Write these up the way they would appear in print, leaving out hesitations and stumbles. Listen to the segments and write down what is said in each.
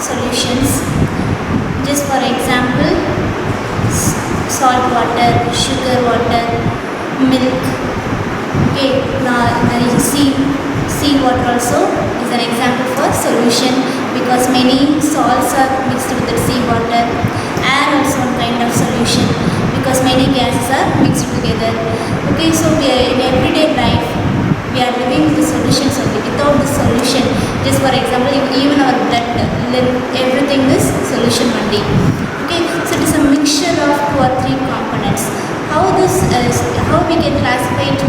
solutions. Just for example, salt water, sugar water, milk. Okay, now sea water also is an example for solution because many salts are mixed with the sea water. Air also one kind of solution because many gases are mixed together. Okay, so we are in everyday life we are living with the solutions only. Without the solution, just for example, even our blood, everything is solution only. Okay, so it is a mixture of 2 or 3 components. How we can classify it,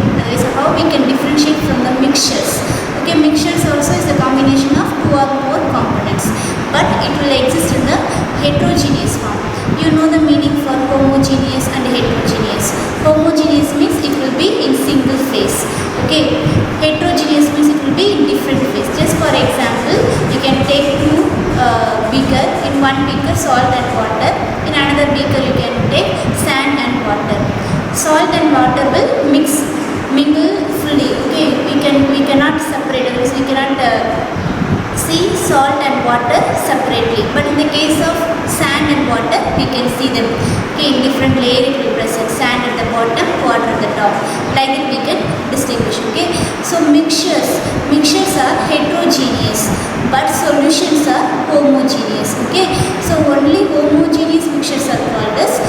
how we can differentiate from the mixtures. Okay, mixtures also is a combination of 2 or more components, but it will exist in the heterogeneous form. You know the meaning for homogeneous and heterogeneous. Homogeneous means it will be in single phase. Okay, heterogeneous means it will be in different phase. Just for example, you can take 2 beaker. In one beaker salt and water, in another beaker you can take sand and water. Salt and water will mingle fully. Okay, we cannot separate, otherwise we cannot see salt and water separately, but in the case of sand and water we can see them. Okay, in different layer it will present, sand at the bottom, water at the top, like that we can distinguish. Okay, so mixtures are heterogeneous but solutions are homogeneous. Okay, so only homogeneous mixtures are called as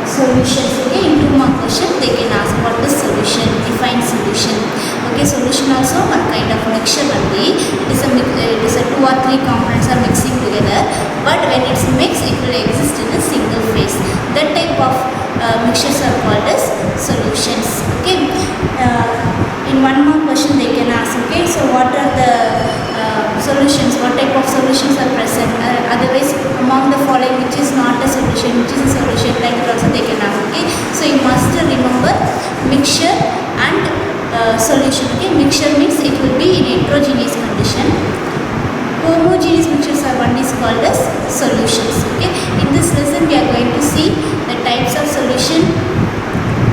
solutions. Okay, in 2 mark question they can ask what is solution, define solution. Okay, solution also one kind of mixture only. It is a 2 or 3 components are mixing together, but when it's mixed it will exist in a single phase. That type of mixtures are called as solutions. Okay, in 1 mark question they can ask. Okay, so what are the solutions, what type of solutions are present, otherwise among the following which is not a solution, which is a solution, like that also they can ask. Okay, so you must remember mixture and solution. Okay, mixture means it will be in heterogeneous condition. Homogeneous mixtures are one is called as solutions. Okay, in this lesson we are going to see the types of solution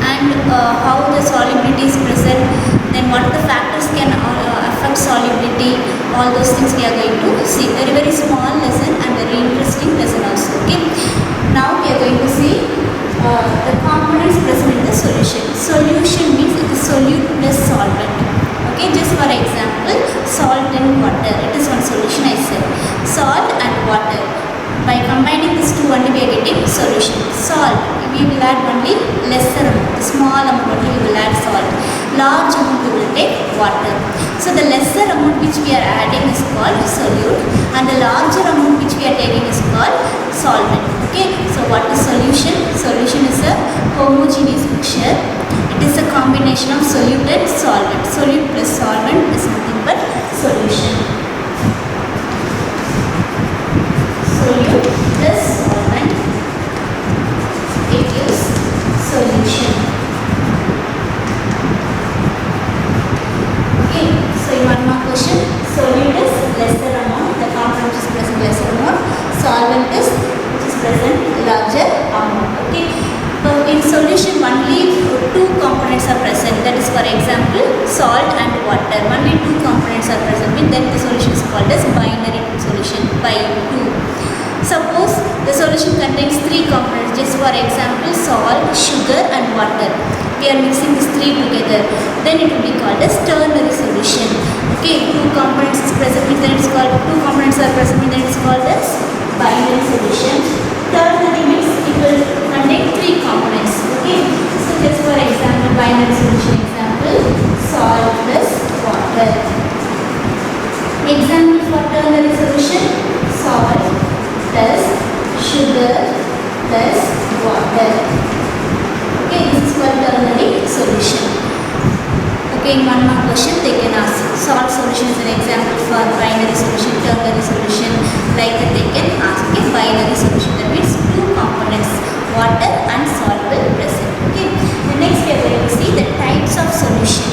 and how the solubility is present, then what the factors can affect solubility, all those things we are going to see. Very small lesson and very interesting lesson also. Okay, now we are going to see the components present in the solution. Solution means it is solute plus solvent. Okay, just for example, salt and water, it is one solution I said. Salt and water, by combining these two only we are getting solution. Salt, we will add only lesser amount, the small amount only we will add salt. Large amount we will take water. So the lesser amount which we are adding is called solute and the larger amount which we are taking is called solvent. Okay, so what is solution? Solution is a homogeneous mixture. It is a combination of solute and solvent. Solute plus solvent is nothing but solution. Solute plus solvent, it is solution. Okay, so in 1 mark question, solute is lesser amount, the component which is present lesser amount, solvent is which is present larger amount. Okay, so in solution only 2 components are present, that is for example salt and water, only 2 components are present, then the solution is called as binary solution, by 2. Suppose the solution contains 3 components, just for example salt, sugar and water. We are mixing these 3 together, then it will be called as ternary solution. Okay, 2 components is present, then it is called 2 components are present, then it is called as binary solution. Ternary means it will contain 3 components. Okay, so just for example binary solution example, salt plus water. Example for ternary solution, salt plus sugar plus water. Okay, this is for ternary solution. Okay, in 1 mark question they can ask. Salt solution is an example for binary solution, ternary solution, like that they can ask. Okay, binary solution, that means 2 components, water and salt will present. Okay, the next we are going to see the types of solution.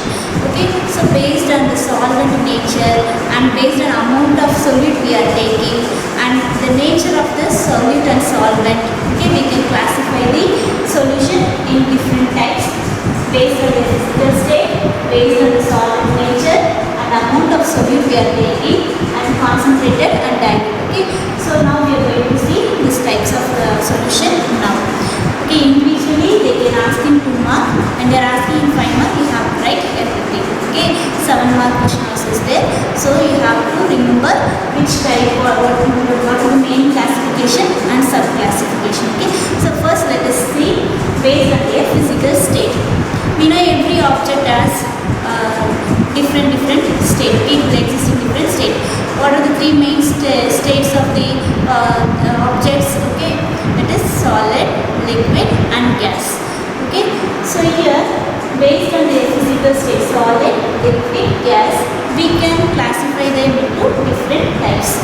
Okay, so based on the solvent nature and based on amount of solute we are taking and the nature of the solute and solvent, okay, we can classify the solution in different types based on the physical state, based on the solvent nature and amount of solute we are taking and concentrated and dilute. Okay, 7 mark question also is there. So you have to remember which type or what is the main classification and sub-classification. Okay. So first let us see based on their physical state. We know every object has different state. It will exist in different state. What are the three main states of the objects? Okay, that is solid, liquid and gas. Okay, so here based on their physical state, solid, liquid, gas, we can classify them into different types.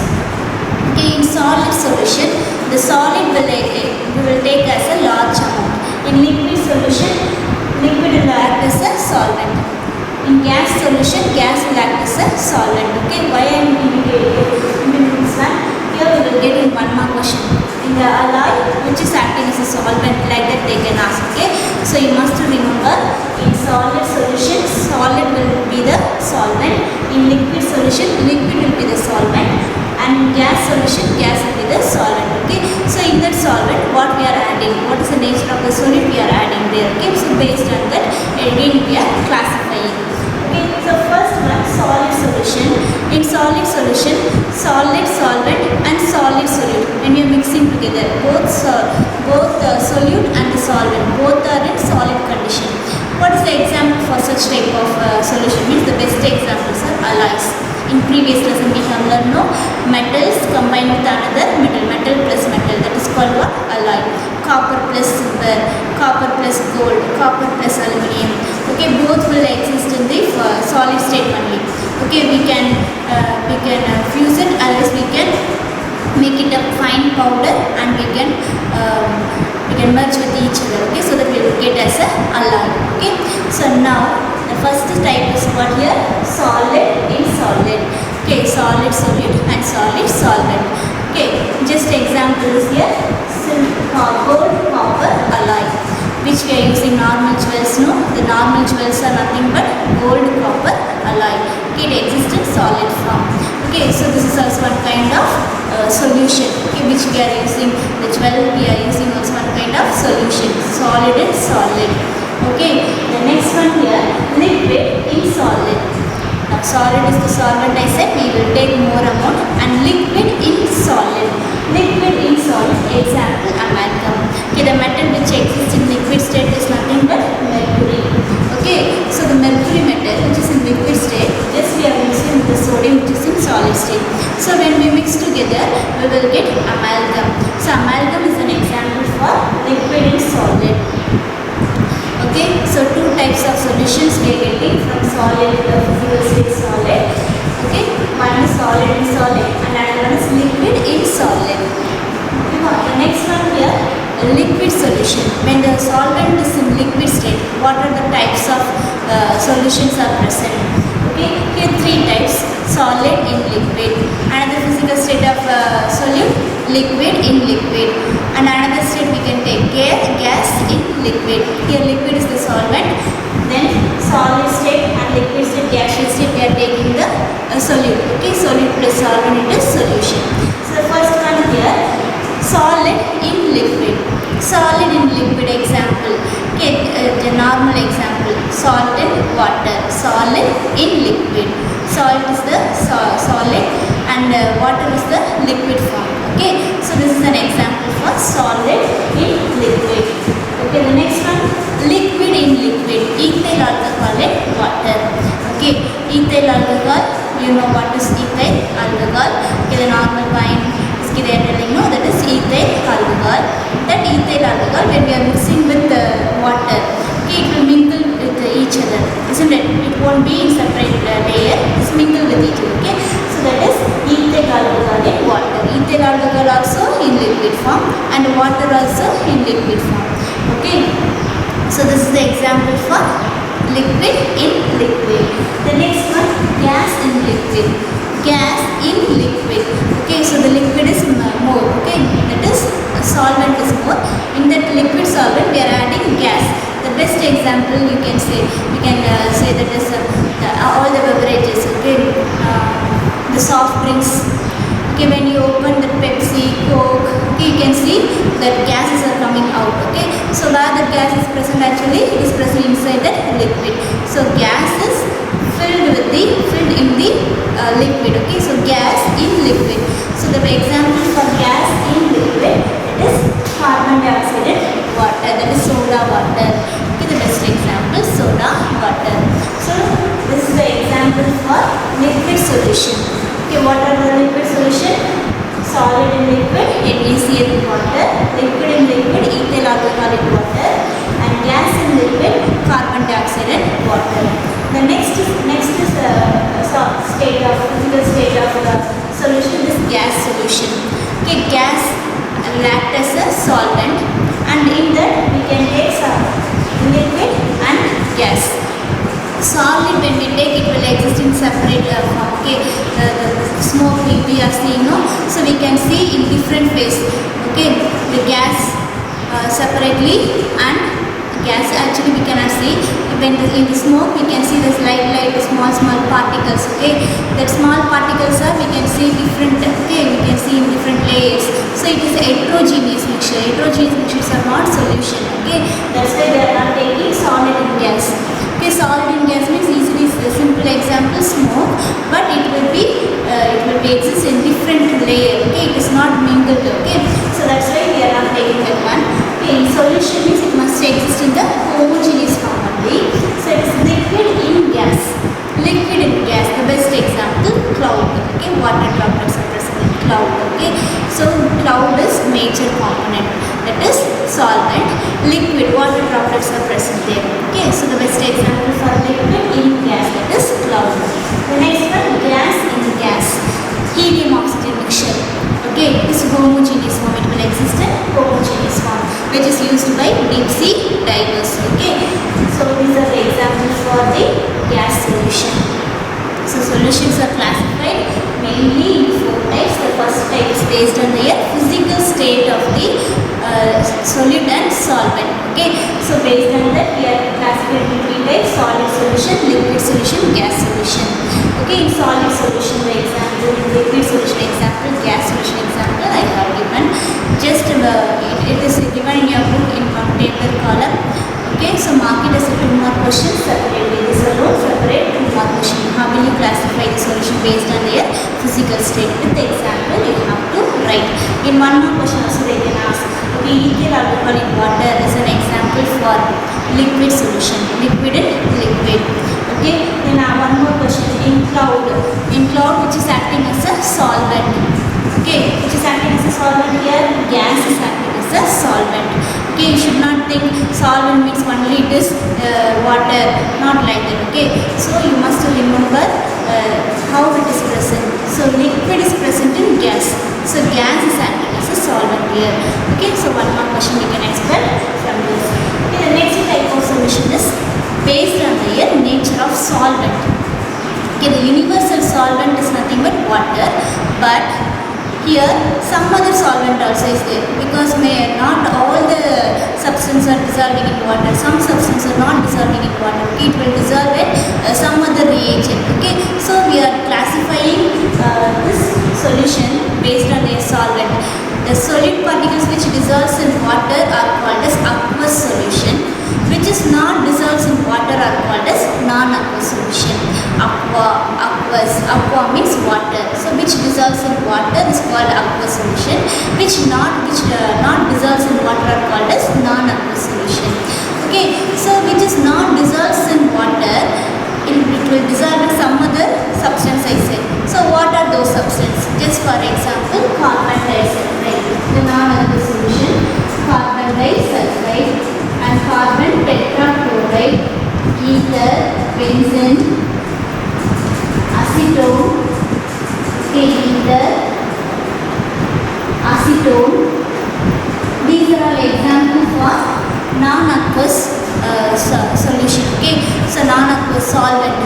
Okay, in solid solution, the solid we will take as a large amount. In liquid solution, liquid will act as a solvent. In gas solution, gas will act as a solvent. Okay, why I am indicating this one? Here we will get in 1 mark question. In the alloy which is acting as a solvent, like that they can ask. Okay, so you must remember in solid solution, solid will be the solvent. In liquid solution, liquid will be the solvent. And in gas solution, gas will be the solvent. Okay, so in that solvent, what we are adding, what is the nature of the solid we are adding there. Okay, so based on that, again we are classifying. Okay, so first one, solid solution. In solid solution, solid, solvent and solid solute. When you are mixing together, both solute and the solvent, both are in solid condition. What is the example for such type of solution? Means the best examples are alloys. In previous lesson we have learned metals combined with another metal plus metal, that is called what? Alloy. Copper plus silver, copper plus gold, copper plus aluminium. Okay, both will exist in the solid state only. Okay, we can fuse it, otherwise we can make it a fine powder and we can merge with each other. Okay, so that we will get as a alloy. Okay, so now the first type is what here? Solid in solid. Okay, solid solute and solid solvent. Okay, just examples here. Gold, copper, alloy, which we are using normal jewels. No, the normal jewels are nothing but gold, copper, alloy. Okay, it exists in solid form. Okay, so this is also one kind of solution. Okay, which we are using. The jewel we are using also one kind of solution. Solid and solid. Okay, the next one here, liquid in solid. Now solid is the solvent I said, we will take more amount, and liquid in solid. Liquid in solid, example amalgam. Okay, the metal which exists in liquid state is nothing but mercury. Okay, so the mercury metal which is in liquid state, just we are mixing with the sodium which is in solid state. So when we mix together, we will get amalgam. So amalgam is an example for liquid in solid. Okay, so two types of solutions we are getting from solid to the physical state solid. Okay, one is solid in solid and another one is liquid in solid. The next one here, liquid solution. When the solvent is in liquid state, what are the types of solutions are present? Okay, here three types: solid in liquid, another physical state of solute, liquid in liquid, and another state we can take gas in liquid. Here liquid is the solvent, then solid state and liquid state, gaseous state we are taking the solute. Okay, solute plus solvent into solution. So the first one here, solid in liquid. Solid in liquid example. Okay, the normal example, salt in water. Solid in liquid. Salt is the solid and water is the liquid form. Okay, so this is an example for solid in liquid. Okay, the next one, liquid in liquid. Ethyl alcohol in water. Okay, ethyl alcohol, you know what is ethyl alcohol. Okay, the normal wine whiskey they are telling, no, that is ethyl alcohol. That ethyl alcohol, when we are mixing with the water, okay, it will mingle with each other, isn't it? It won't be in separate layer, it's mingle with each other. Okay, so that is ethyl alcohol in water. Ethyl alcohol also in liquid form and water also in liquid form. Okay, so this is the example for liquid in liquid. The next one, gas in liquid. Gas in liquid. Okay, so the liquid is more. Okay, that is solvent is more. In that liquid solvent we are adding gas. The best example you can say, say that is all the beverages. Okay, the soft drinks. Okay, when you open the Pepsi, Coke, okay, you can see that gases are coming out. Okay, so where the gas is present, actually it is present inside that liquid. So gas is filled in the liquid. Okay, so gas in liquid. So the example for gas in liquid, it is carbon dioxide and water, that is soda water. Okay, the best example, soda water. So this is the example for liquid solution. Okay, what are the liquid solution? Solid in liquid, NaCl water, liquid in liquid, ethyl alcoholic water, and gas in liquid, carbon dioxide and water. The next is state of physical state of the solution is gas solution. Okay, gas act as a solvent, and in that we can take some liquid and gas. Solid, when we take, it will exist in separate form. Okay, the smoke we are seeing, no, so we can see in different phase. Okay, the gas separately, and gas actually we cannot see. When in the smoke we can see this light small particles. Okay, that small particles are, we can see different. Okay, we can see in different layers. So it is a heterogeneous mixture. Heterogeneous mixtures are not solution. Okay, that's why they are not taking solid in gas. Okay, solid in gas means easily simple example smoke, but it will be exist in different layer. Okay, it is not mingled. Okay, so that's why we are not taking that one. Okay, in solution means it must exist in the homogeneous form only. So it is liquid in gas. Liquid in gas. The best example, cloud. Okay, water droplets are present in cloud. Okay, so cloud is major component. That is solvent. Liquid, water droplets are present there. Okay, so the best example for liquid in gas, that is cloud. The next one, gas in gas. Helium oxygen mixture. Okay, this homogeneous form, it will exist in homogeneous form, which is used by deep sea divers. Okay, so these are the examples for the gas solution. So solutions are classified mainly in 4 types. The first type is based on the physical state of the solute and solvent. Okay, so based on that we are classified into 3 types: solid solution, liquid solution, gas solution. Okay, in solid solution the example, in liquid solution example, gas solution example I have given. Just it is given in your book in one paper column. Okay, so mark it as a 2 more questions separately. This alone separate 2 more questions. How will you classify the solution based on their physical state? With the example you have to write. In 1 more question also they can ask. Okay, ethyl alcoholic water is an example for liquid solution. Liquid in liquid. Okay, then 1 more question in cloud. In cloud, which is acting as a solvent. Okay, which is acting as a solvent here, gas is acting as a solvent. Okay, you should not think solvent means only it is water, not like that. Okay, so you must remember how it is present. So liquid is present in gas, so gas is acting as a solvent here. Okay, so 1 more question we can expect from this. Okay, the next type of solution is based on the nature of solvent. Okay, the universal solvent is nothing but water, but here some other solvent also is there, because not all the substances are dissolving in water. Some substances are not dissolving in water. Okay, it will dissolve in some other reagent. Okay, so we are classifying this solution based on their solvent. The solute particles which dissolves in water are called as aqueous solution, which is not dissolves in water are called as non-aqueous solution. Aqua means water, so which dissolves in water is called aqueous solution, which not dissolves in water are called as non-aqueous solution. Okay, so which is not dissolves in water, it will dissolve in some other substance I said. So what are those substances? Just for example, carbon disulfide, the non-aqueous solution, carbon disulfide and carbon tetrachloride, ether, benzene, acetone, ether, acetone. These are all examples for non-aqueous solution. Okay, so non-aqueous solvent,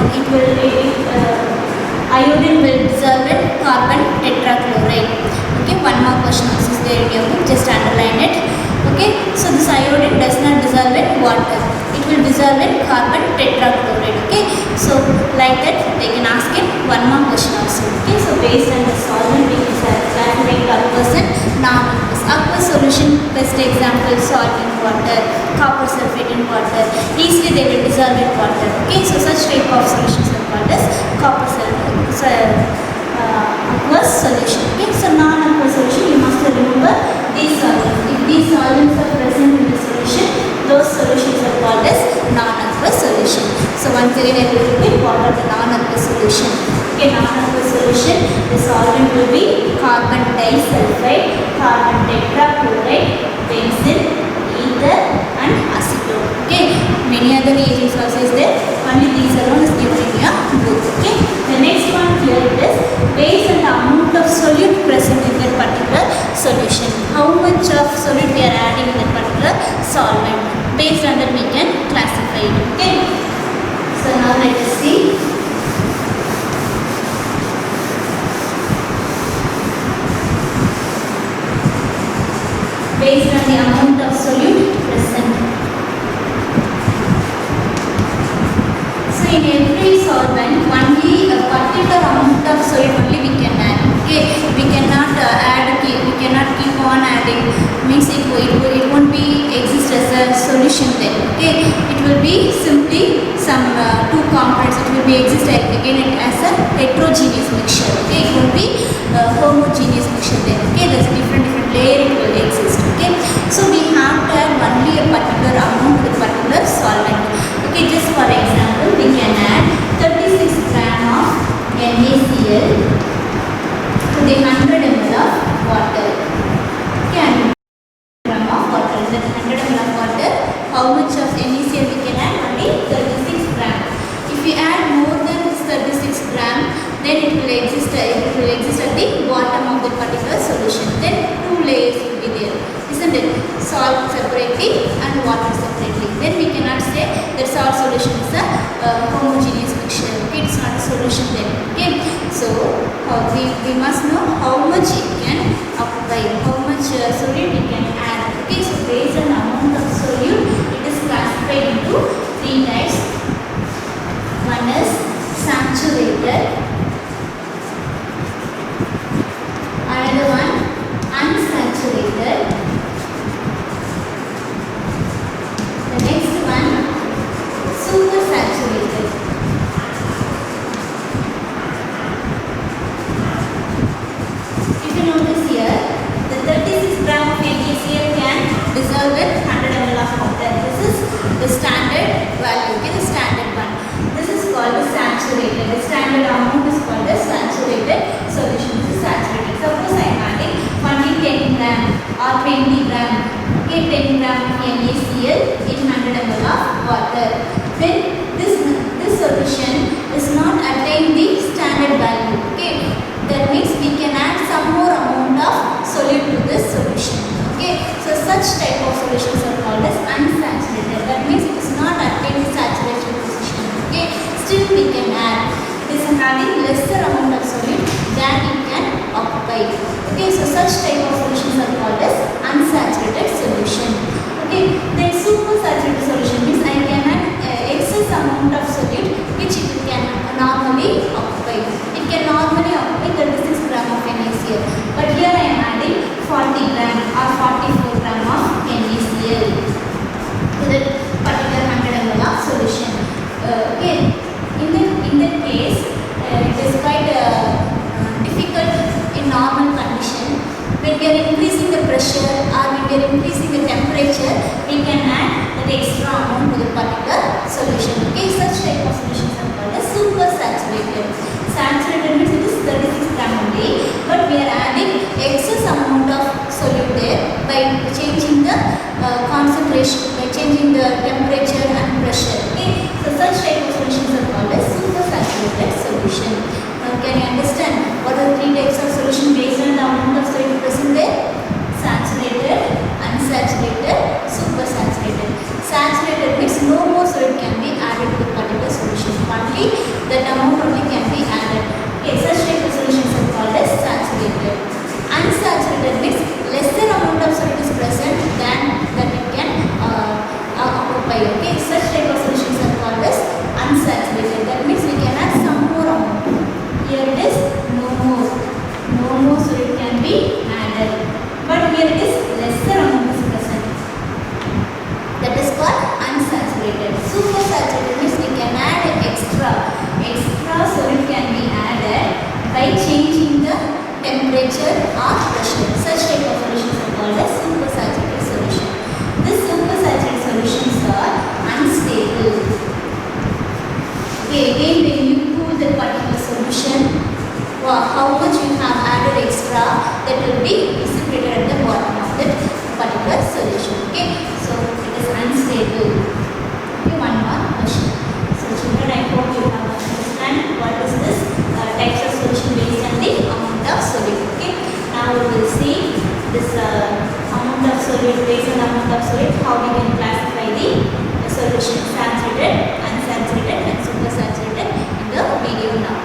iodine will dissolve in carbon tetrachloride. Okay, 1 more question is there in your book, just underline it. Okay, so this iodine does not dissolve in water, it will dissolve in carbon tetrachloride. Okay, so like that they can ask it 1 more question also. Okay, so based on the solvent we can classify aqueous and non-aqueous. Aqueous solution, best example, salt in water, copper sulfate in water, easily they will dissolve in water. Okay, so such type of solutions are called as copper aqueous solution. Okay, so non-aqueous solution, you must remember these solvents. If these solvents are present in the solution, those solutions are called as non-aqueous solution. So once again I will repeat what are the non-aqueous solution. Okay, non-aqueous solution, the solvent will be carbon disulfide, carbon tetrachloride, benzene, ether and acetone. Okay, many other reagents also is there, only these alone is given in your book. Okay, the next one here it is based on the amount of solute present in that particular solution. How much of solute we are adding in that particular solvent, based on that we can classify it. Okay, so now let us see. Based on the amount of solute present. So in every solvent, only a particular amount of solute only we can add. Okay, we cannot we cannot keep on adding. Means it won't be exist as a solution then. Okay, it will be simply some two components. It will be exist again as a heterogeneous mixture. Okay, it won't be homogeneous mixture then. Okay, there's a different layer it will exist. Okay, so we have to add only a particular amount with particular solvent. Okay, just for example, we can add 36 gram of NaCl to the 100 ml of water. Okay, 100 gram of water. That 100 ml of water, how much of NaCl we can add? Only 36 gram. If we add more than this 36 gram, then it will exist at the bottom of the particular solution. Then two layers will be there, isn't it? Salt separately and water separately. Then we cannot say that salt solution is a homogeneous mixture. Okay, it's not a solution then. Okay, so we must know how much it can occupy, how much solute we can add. Okay, so based on the amount of solute, it is classified into three types. One is saturated, another one unsaturated, the next one supersaturated. If you notice here, the 36 gram of NaCl can dissolve with 100 ml of water. This is the standard value. Okay, the standard one. This is called the saturated. The standard amount is called the saturated solution. This is saturated. Suppose I am adding only 10 gram or 20 gram. Okay, 10 gram of NaCl in 100 ml of water. Then this solution is not attain the standard value. Okay, that means we can add some more amount of solute to this solution. Okay, so such type of solutions are called as unsaturated. That means it is not attain the saturation position. Okay, still we can add. It is having lesser amount of solute than it can occupy. Okay, so such type of solutions are called as unsaturated solution. Okay, then supersaturated solution means I can add excess amount of solute which it can normally occupy. It can normally occupy 36 gram of NaCl, but here I am adding 40 gram or 44 gram of NaCl to that particular 100 ml of solution. Okay, in that case, it is quite difficult in normal condition. When we are increasing the pressure or when we are increasing the temperature, we can add that extra amount to the particular solution. Okay, such type of solutions are called as supersaturated. Saturated means it is 36 gram only, but we are adding excess amount of solute there by changing the concentration, by changing the temperature and pressure. Okay, so such type of solutions are called as supersaturated solution. Now can you understand what are the three types of solution based on the amount of solute present there? Saturated, unsaturated, supersaturated. Saturated means no more solute can be added to the particular solution. Only that amount only can be added. Okay, such type of solutions are called as saturated. Unsaturated means lesser amount of solute is present than that it can occupy. Okay, such type of solutions are called as unsaturated. That means we can add some more amount. Here it is no more solute can be added. But here it is lesser amount is present. That is called unsaturated. Supersaturated means we can add extra extra that will be dissipated at the bottom of that particular solution. Okay, so it is unstable. Okay, one more question. So children, I hope you have understand what is this types of solution based on the amount of solute. Okay, now we will see this amount of solute based on the amount of solute, how we can classify the solution saturated, unsaturated and supersaturated in the video now.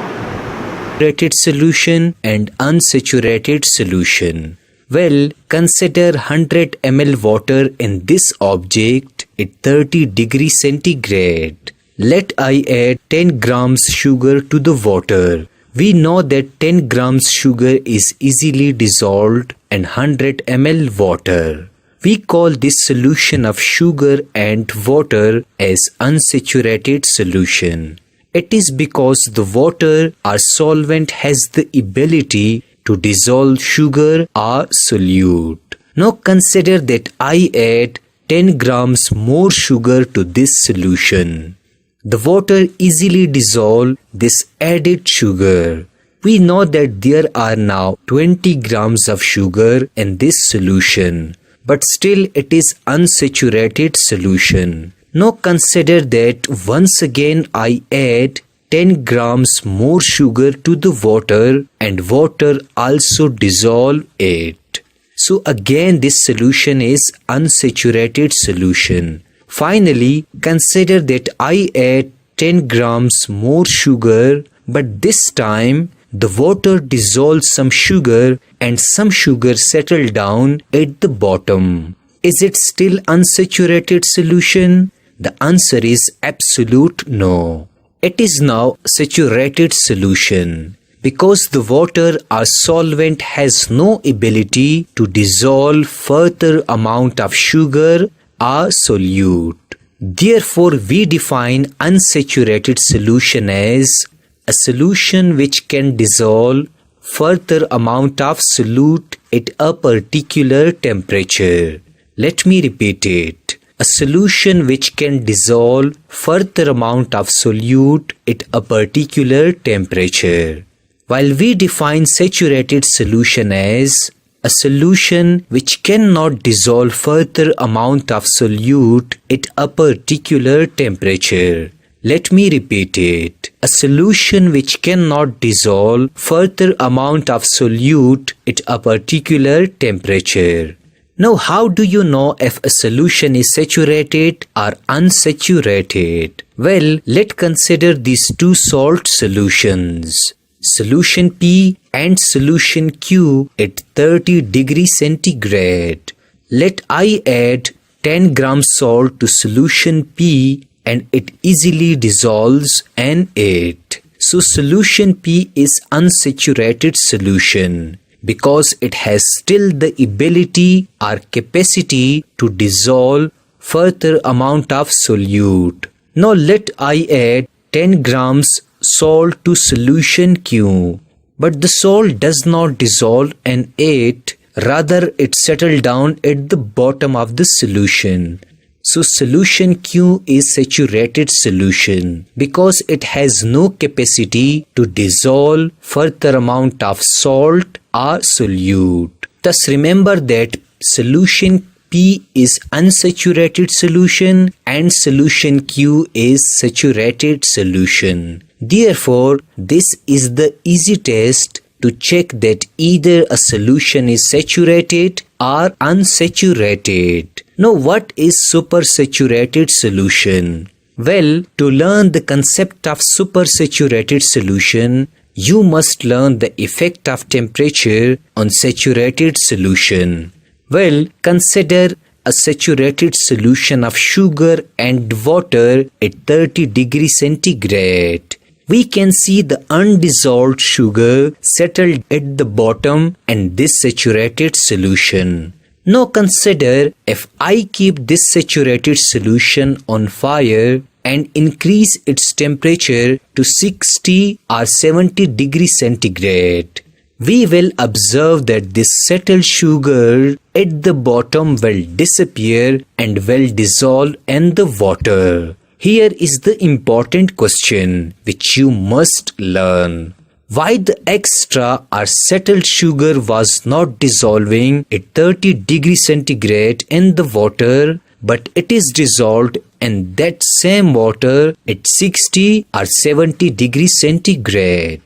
Saturated solution and unsaturated solution. Well, consider 100 ml water in this object at 30 degrees centigrade. Let I add 10 grams sugar to the water. We know that 10 grams sugar is easily dissolved in 100 ml water. We call this solution of sugar and water as unsaturated solution. It is because the water or solvent has the ability to dissolve sugar or solute. Now consider that I add 10 grams more sugar to this solution. The water easily dissolves this added sugar. We know that there are now 20 grams of sugar in this solution, but still it is unsaturated solution. Now consider that once again I add 10 grams more sugar to the water and water also dissolve it. So again this solution is unsaturated solution. Finally, consider that I add 10 grams more sugar, but this time the water dissolves some sugar and some sugar settle down at the bottom. Is it still unsaturated solution? The answer is absolute no. It is now saturated solution because the water or solvent has no ability to dissolve further amount of sugar or solute. Therefore, we define unsaturated solution as a solution which can dissolve further amount of solute at a particular temperature. Let me repeat it. A solution which can dissolve further amount of solute at a particular temperature. While we define saturated solution as a solution which cannot dissolve further amount of solute at a particular temperature. Let me repeat it. A solution which cannot dissolve further amount of solute at a particular temperature. Now, how do you know if a solution is saturated or unsaturated? Well, let's consider these two salt solutions. Solution P and solution Q at 30 degrees centigrade. Let I add 10 grams salt to solution P and it easily dissolves in it. So solution P is unsaturated solution because it has still the ability or capacity to dissolve further amount of solute. Now let I add 10 grams salt to solution Q, but the salt does not dissolve in it, rather it settles down at the bottom of the solution. So solution Q is saturated solution because it has no capacity to dissolve further amount of salt or solute. Thus remember that solution P is unsaturated solution and solution Q is saturated solution. Therefore, this is the easy test to check that either a solution is saturated or unsaturated. Now, what is supersaturated solution? Well, to learn the concept of supersaturated solution, you must learn the effect of temperature on saturated solution. Well, consider a saturated solution of sugar and water at 30 degrees centigrade. We can see the undissolved sugar settled at the bottom in this saturated solution. Now consider if I keep this saturated solution on fire and increase its temperature to 60 or 70 degrees centigrade. We will observe that this settled sugar at the bottom will disappear and will dissolve in the water. Here is the important question which you must learn. Why the extra or settled sugar was not dissolving at 30 degrees centigrade in the water, but it is dissolved in that same water at 60 or 70 degrees centigrade?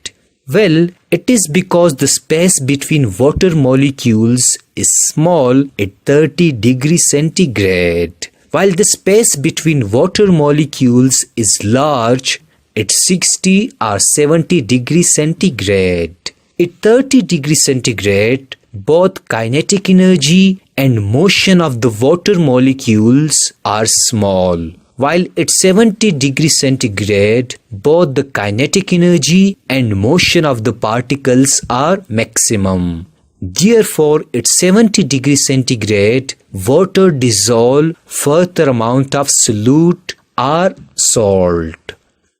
Well, it is because the space between water molecules is small at 30 degrees centigrade, while the space between water molecules is large at 60 or 70 degrees centigrade. At 30 degrees centigrade, both kinetic energy and motion of the water molecules are small, while at 70 degrees centigrade, both the kinetic energy and motion of the particles are maximum. Therefore, at 70 degrees centigrade, water dissolve further amount of solute or salt.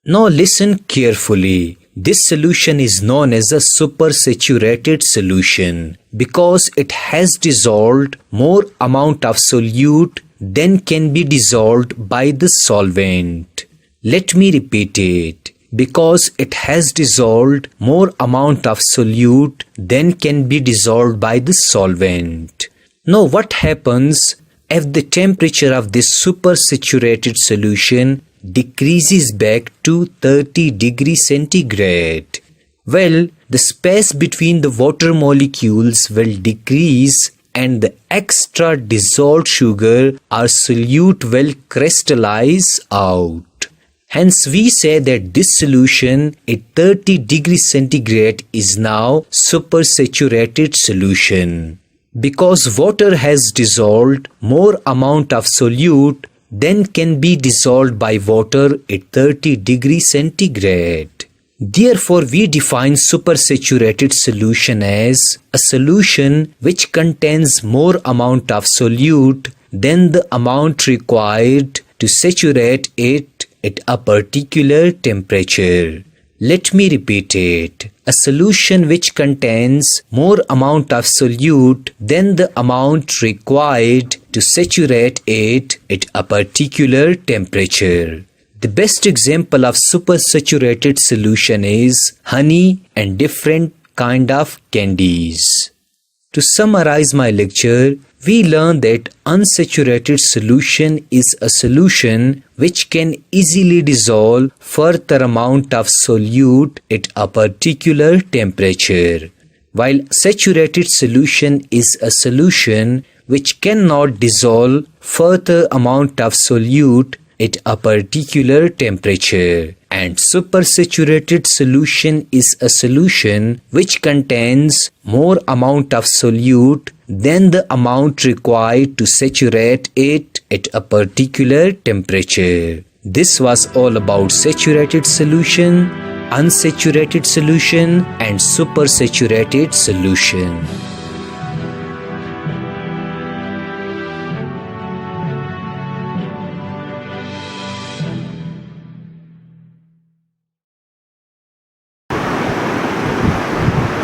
Now listen carefully. This solution is known as a supersaturated solution because it has dissolved more amount of solute than can be dissolved by the solvent. Let me repeat it. Because it has dissolved more amount of solute than can be dissolved by the solvent. Now what happens if the temperature of this supersaturated solution decreases back to 30 degrees centigrade? Well, the space between the water molecules will decrease and the extra dissolved sugar or solute will crystallize out. Hence, we say that this solution at 30 degrees centigrade is now supersaturated solution. Because water has dissolved more amount of solute than can be dissolved by water at 30 degrees centigrade. Therefore, we define supersaturated solution as a solution which contains more amount of solute than the amount required to saturate it at a particular temperature. Let me repeat it. A solution which contains more amount of solute than the amount required to saturate it at a particular temperature. The best example of supersaturated solution is honey and different kind of candies. To summarize my lecture, we learned that unsaturated solution is a solution which can easily dissolve further amount of solute at a particular temperature, while saturated solution is a solution which cannot dissolve further amount of solute at a particular temperature, and supersaturated solution is a solution which contains more amount of solute than the amount required to saturate it at a particular temperature. This was all about saturated solution, unsaturated solution, and supersaturated solution.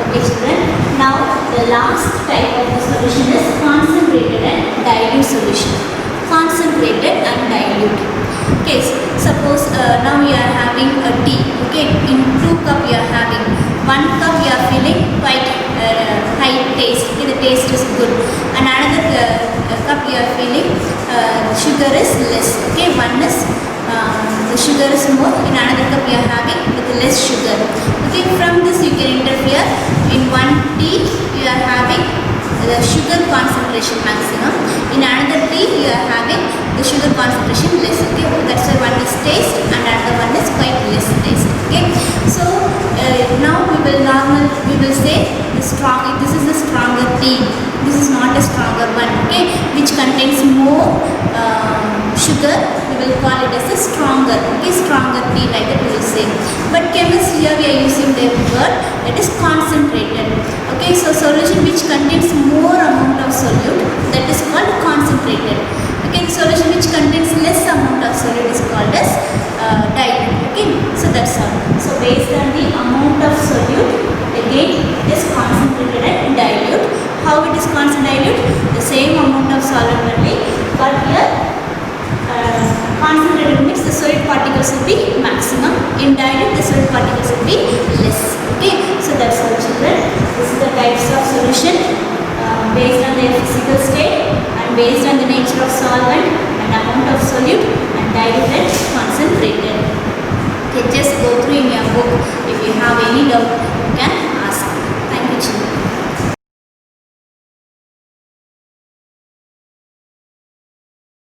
Okay, children. Now the last type of the solution is concentrated and dilute solution. Concentrated and dilute. Okay, suppose now you are having a tea. Okay, in 2 cup you are having 1 cup you are feeling quite high taste. Okay, the taste is good. And another cup you are feeling sugar is less. Okay, one is the sugar is more. In another cup you are having with less sugar. Okay, from this you can interfere. In 1 tea you are having the sugar concentration maximum. In another tea you are having the sugar concentration less. Okay, that's why one is taste and another one is quite less taste. Okay, so now we will say the strong. This is the stronger tea. This is not a stronger one. Okay, which contains more sugar. We will call it as a stronger. Okay, stronger tea, like that we will say. But chemists here we are using the word that is concentrated. Okay, so solution which contains more amount of solute, that is called concentrated. Okay, solution which contains less amount of solute is called as dilute. Okay, so that's all. So based on the amount of solute, again it is concentrated and dilute. How it is concentrated? The same amount of solute only, but here Concentrated means the solid particles will be maximum. In dilute, the solid particles will be less. Okay, so that's all, children. This is the types of solution based on their physical state and based on the nature of solvent and amount of solute and diluted, concentrated. Okay, just go through in your book. If you have any doubt,